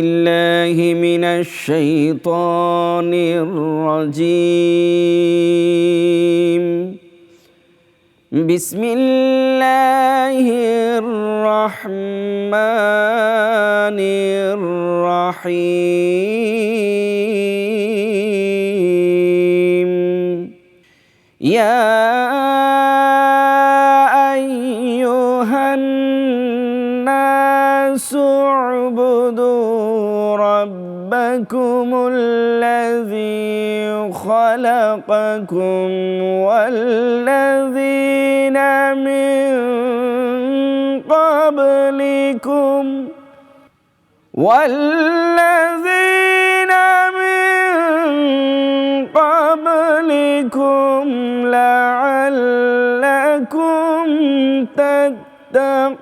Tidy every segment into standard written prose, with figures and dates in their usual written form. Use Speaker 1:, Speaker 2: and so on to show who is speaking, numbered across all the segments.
Speaker 1: بالله من الشيطان الرجيم بسم الله الرحمن الرحيم يا أيها الناس اعبدوا ربكم الذي خلقكم والذين من قبلكم لعلكم تتقون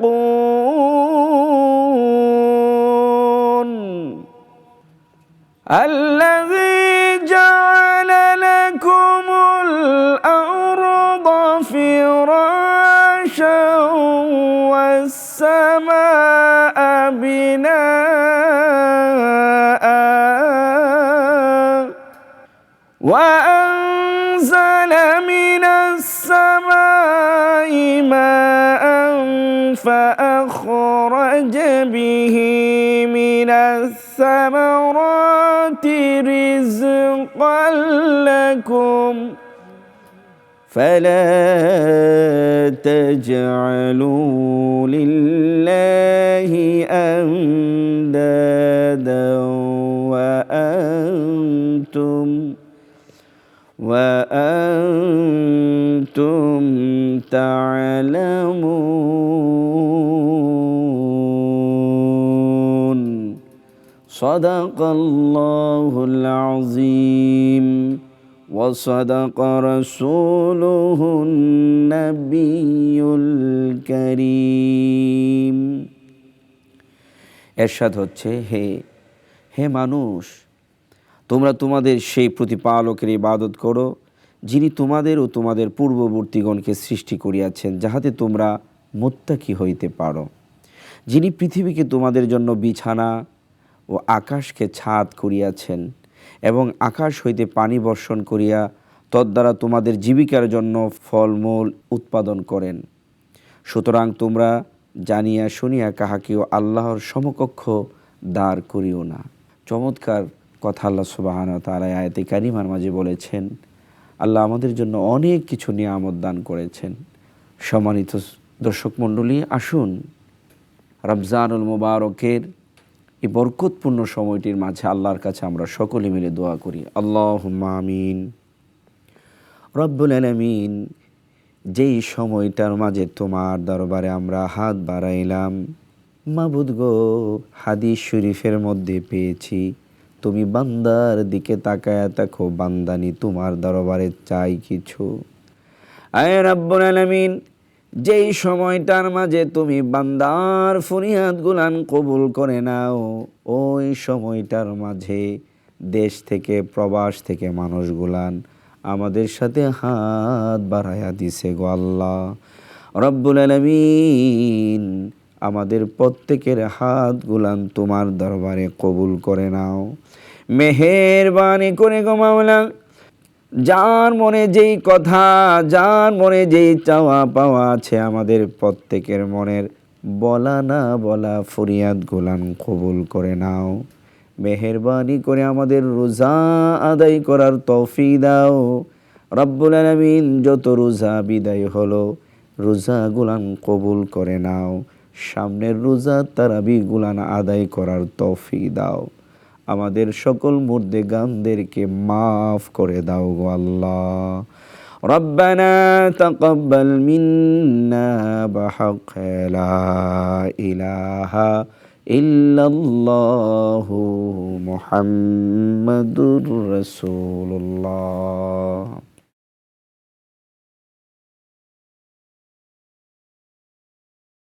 Speaker 1: الذي جعل لكم الأرض فراشا والسماء بناء وأنزل من السماء ماء فأخرج به من الثمرات رزقا لكم فلا تجعلوا لله أندادا وأنتم تعلمون صدق الله العظيم وصدق رسوله النبي الكريم এরশাদ হচ্ছে হে মানুষ, তোমরা তোমাদের সেই প্রতিপালকের ইবাদত করো যিনি তোমাদের ও তোমাদের পূর্ববর্তীগণকে সৃষ্টি করিয়াছেন যাহাতে তোমরা মুত্তাকি হইতে পারো, যিনি পৃথিবীকে তোমাদের জন্য বিছানা ও আকাশকে ছাদ করিয়াছেন এবং আকাশ হইতে পানি বর্ষণ করিয়া তদ্বারা তোমাদের জীবিকার জন্য ফলমূল উৎপাদন করেন। সুতরাং তোমরা জানিয়া শুনিয়া কাহাকেও আল্লাহর সমকক্ষ দাঁড় করিও না। চমৎকার কথা আল্লাহ সুবহানাহু ওয়া তাআলা আয়াতে কারিমার মাঝে বলেছেন। আল্লাহ আমাদের জন্য অনেক কিছু নিয়ামত দান করেছেন। সম্মানিত দর্শক মণ্ডলী, আসুন রমজানুল মুবারকের এই বরকতপূর্ণ সময়টির মাঝে আল্লাহর কাছে আমরা সকলে মিলে দোয়া করি। আল্লাহুম্মা আমিন। রব্বুল আলামিন, যেই সময়টার মাঝে তোমার দরবারে আমরা হাত বাড়াইলাম, মাবুদ গো, হাদিস শরীফের মধ্যে পেয়েছি তুমি বান্দার দিকে তাকায়া দেখো, বান্দানি তোমার দরবারে চাই কিছু। আয় রব্বুল আলামিন, যেই সময়টার মাঝে তুমি বান্দার ফরিয়াদগুলান কবুল করে নাও, ওই সময়টার মাঝে দেশ থেকে প্রবাস থেকে মানুষগুলান আমাদের সাথে হাত বাড়াইয়া দিছে গো আল্লাহ রব্বুল আলামিন। আমাদের প্রত্যেকের হাতগুলান তোমার দরবারে কবুল করে নাও, মেহেরবানি করে গো মাওলা। যার মনে যেই কথা, যার মনে যেই চাওয়া পাওয়া আছে, আমাদের প্রত্যেকের মনের বলা না বলা ফরিয়াদগুলান কবুল করে নাও। মেহেরবানি করে আমাদের রোজা আদায় করার তৌফিক দাও রব্বুল আলামিন। যত রোজা বিদায় হলো, রোজাগুলান কবুল করে নাও। সামনের রোজা তারাবিগুলান আদায় করার তৌফিক দাও। আমাদের সকল মুর্দেগানদেরকে মাফ করে দাও গো আল্লাহ। রব্বানা তাকাব্বাল মিন্না বিহাক্ক লা ইলাহা ইল্লাল্লাহু মুহাম্মাদুর রাসূলুল্লাহ।